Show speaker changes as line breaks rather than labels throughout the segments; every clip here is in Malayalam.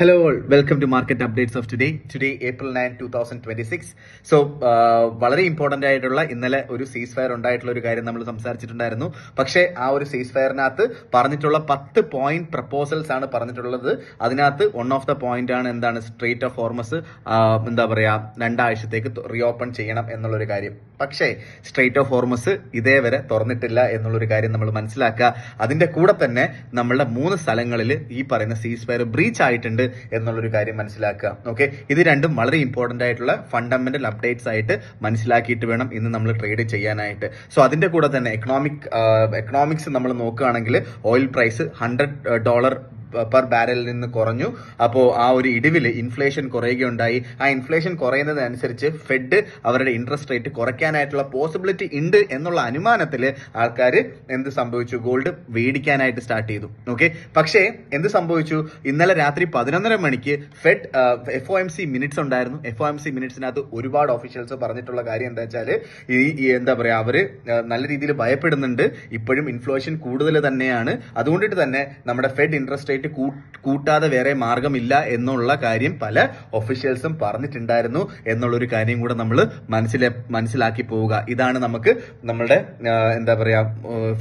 Hello all, welcome to market updates of today. Today April 9, 2026. So വളരെ ഇമ്പോർട്ടന്റ് ആയിട്ടുള്ള ഇന്നലെ ഒരു സീസ് ഫയർ ഉണ്ടായിട്ടുള്ള ഒരു കാര്യം നമ്മൾ സംസാരിച്ചിട്ടുണ്ടായിരുന്നു. പക്ഷേ ആ ഒരു സീസ് ഫയറിനകത്ത് പറഞ്ഞിട്ടുള്ള 10 പോയിന്റ് പ്രപ്പോസൽസ് ആണ് പറഞ്ഞിട്ടുള്ളത്. അതിനകത്ത് വൺ ഓഫ് ദ പോയിന്റ് ആണ് എന്താണ് സ്ട്രേറ്റ് ഓഫ് ഹോർമസ് എന്താ പറയാ 2 ആഴ്ചത്തേക്ക് റീഓപ്പൺ ചെയ്യണം എന്നുള്ളൊരു കാര്യം. പക്ഷേ സ്ട്രേറ്റ് ഓഫ് ഹോർമസ് ഇതേവരെ തുറന്നിട്ടില്ല എന്നുള്ളൊരു കാര്യം നമ്മൾ മനസ്സിലാക്കുക. അതിന്റെ കൂടെ തന്നെ നമ്മളുടെ 3 സ്ഥലങ്ങളിൽ ഈ പറയുന്ന സീസ് ഫയർ ബ്രീച്ച് ആയിട്ടുണ്ട് എന്നുള്ളൊരു കാര്യം മനസ്സിലാക്കുക. ഓക്കെ, ഇത് രണ്ടും വളരെ ഇമ്പോർട്ടന്റ് ആയിട്ടുള്ള ഫണ്ടമെന്റൽ അപ്ഡേറ്റ്സ് ആയിട്ട് മനസ്സിലാക്കിയിട്ട് വേണം ഇന്ന് നമ്മൾ ട്രേഡ് ചെയ്യാനായിട്ട്. സോ അതിന്റെ കൂടെ തന്നെ എക്കണോമിക്സ് നമ്മൾ നോക്കുകയാണെങ്കിൽ ഓയിൽ പ്രൈസ് $100 പെർ ബാരലിൽ നിന്ന് കുറഞ്ഞു. അപ്പോൾ ആ ഒരു ഇടിവിൽ ഇൻഫ്ലേഷൻ കുറയുകയുണ്ടായി. ആ ഇൻഫ്ലേഷൻ കുറയുന്നതനുസരിച്ച് ഫെഡ് അവരുടെ ഇൻട്രസ്റ്റ് റേറ്റ് കുറയ്ക്കാനായിട്ടുള്ള പോസിബിലിറ്റി ഉണ്ട് എന്നുള്ള അനുമാനത്തിൽ ആൾക്കാർ എന്ത് സംഭവിച്ചു, ഗോൾഡ് മേടിക്കാനായിട്ട് സ്റ്റാർട്ട് ചെയ്തു. ഓക്കെ, പക്ഷേ എന്ത് സംഭവിച്ചു, ഇന്നലെ രാത്രി 11:30 മണിക്ക് ഫെഡ് FOMC മിനിറ്റ്സ് ഉണ്ടായിരുന്നു. FOMC മിനിറ്റ്സിനകത്ത് ഒരുപാട് ഓഫീഷ്യൽസ് പറഞ്ഞിട്ടുള്ള കാര്യം എന്താ വെച്ചാൽ ഈ എന്താ പറയാ, അവര് നല്ല രീതിയിൽ ഭയപ്പെടുന്നുണ്ട്. ഇപ്പോഴും ഇൻഫ്ലേഷൻ കൂടുതൽ തന്നെയാണ്. അതുകൊണ്ടിട്ട് തന്നെ നമ്മുടെ ഫെഡ് ഇൻട്രസ്റ്റ് റേറ്റ് കൂട്ടാതെ വേറെ മാർഗമില്ല എന്നുള്ള കാര്യം പല ഒഫീഷ്യൽസും പറഞ്ഞിട്ടുണ്ടായിരുന്നു എന്നുള്ളൊരു കാര്യം കൂടെ നമ്മൾ മനസ്സിലാക്കി പോവുക. ഇതാണ് നമുക്ക് നമ്മളുടെ എന്താ പറയാ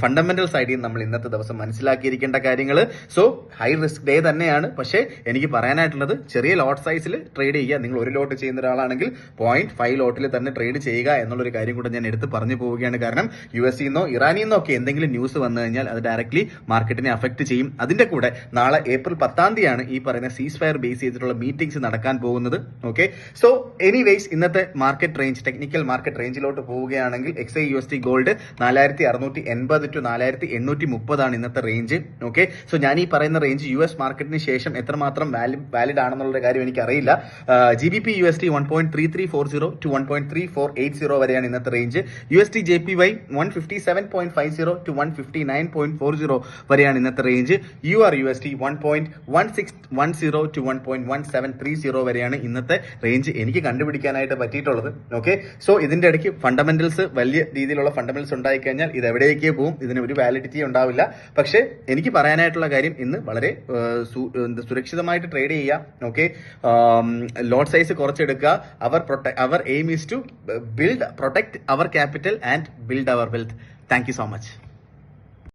ഫണ്ടമെന്റൽ സൈഡിൽ നമ്മൾ ഇന്നത്തെ ദിവസം മനസ്സിലാക്കിയിരിക്കേണ്ട കാര്യങ്ങൾ. സോ ഹൈ റിസ്ക് ഡേ തന്നെയാണ്. പക്ഷേ എനിക്ക് പറയാനായിട്ടുള്ളത് ചെറിയ ലോട്ട് സൈസിൽ ട്രേഡ് ചെയ്യുക. നിങ്ങൾ ഒരു ലോട്ട് ചെയ്യുന്ന ഒരാളാണെങ്കിൽ 0.5 ലോട്ടിൽ തന്നെ ട്രേഡ് ചെയ്യുക എന്നുള്ളൊരു കാര്യം കൂടെ ഞാൻ എടുത്ത് പറഞ്ഞു പോവുകയാണ്. കാരണം US നിന്നോ ഇറാനിൽ നിന്നോ ഒക്കെ എന്തെങ്കിലും ന്യൂസ് വന്നു കഴിഞ്ഞാൽ അത് ഡയറക്ട്ലി മാർക്കറ്റിനെ അഫക്ട് ചെയ്യും. അതിന്റെ കൂടെ നാളെ ഏപ്രിൽ 10 ഈ പറയുന്ന സീസ് ഫയർ ബേസ് ചെയ്തിട്ടുള്ള മീറ്റിംഗ്സ് നടക്കാൻ പോകുന്നത്. ഓക്കെ, സോ എനിവേസ് ഇന്നത്തെ മാർക്കറ്റ് റേഞ്ച്, ടെക്നിക്കൽ മാർക്കറ്റ് റേഞ്ചിലോട്ട് പോവുകയാണെങ്കിൽ XAUSD ഗോൾഡ് 4680 to 4830 ആണ് ഇന്നത്തെ റേഞ്ച്. ഓക്കെ, സോ ഞാൻ ഈ പറയുന്ന റേഞ്ച് US മാർക്കറ്റിന് ശേഷം എത്രമാത്രം വാലിഡ് ആണെന്നുള്ള കാര്യം എനിക്കറിയില്ല. GBP USD 1.3340 to 1.3480 വരെയാണ് ഇന്നത്തെ റേഞ്ച്. USD JPY 157.50 to 159.40 വരെയാണ് ഇന്നത്തെ റേഞ്ച്. UR USD 1.1610 to 1.1730 വരെയാണ് ഇന്നത്തെ റേഞ്ച് എനിക്ക് കണ്ടുപിടിക്കാനായിട്ട് പറ്റിയിട്ടുള്ളത്. ഓക്കെ, സോ ഇതിന്റെ ഇടയ്ക്ക് ഫണ്ടമെന്റൽസ് വലിയ രീതിയിലുള്ള ഫണ്ടമെന്റൽസ് ഉണ്ടായിക്കഴിഞ്ഞാൽ ഇത് എവിടേക്ക് പോകും, ഇതിന് ഒരു വാലിഡിറ്റി ഉണ്ടാവില്ല. പക്ഷേ എനിക്ക് പറയാനായിട്ടുള്ള കാര്യം ഇന്ന് വളരെ സുരക്ഷിതമായിട്ട് ട്രേഡ് ചെയ്യാം. ഓക്കെ, ലോട്ട് സൈസ് കുറച്ചെടുക്കുക. Our aim is to protect our capital and build our wealth. Thank you so much.